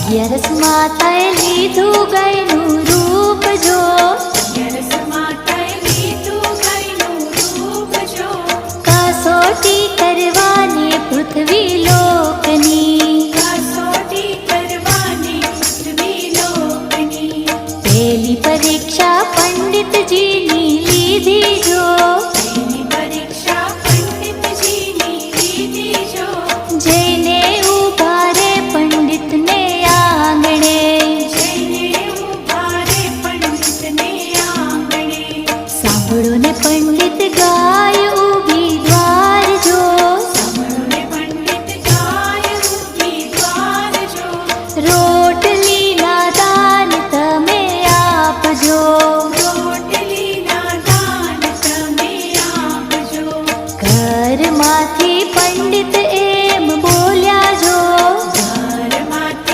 અગિયારસ માતાએ લીધું ગાયનું રૂપ જો, અગિયારસ માતાએ લીધું ગાયનું રૂપ જો, કસોટી કરવાની પૃથ્વી લોકની, કસોટી કરવાની પૃથ્વી લોકની, પહેલી પરીક્ષા પંડિતજીની લીધી જો, તેની પરીક્ષા પંડિતજીની લીધી જો, જઈને ઊભા રે પંડિતને આંગણે, જઈને ઊભા રે પંડિતને આંગણે, સાંભળો ને પંડિત ગાય ઊભી દ્વાર જો, સાંભળો ને પંડિત ગાય ઊભી દ્વાર જો, રો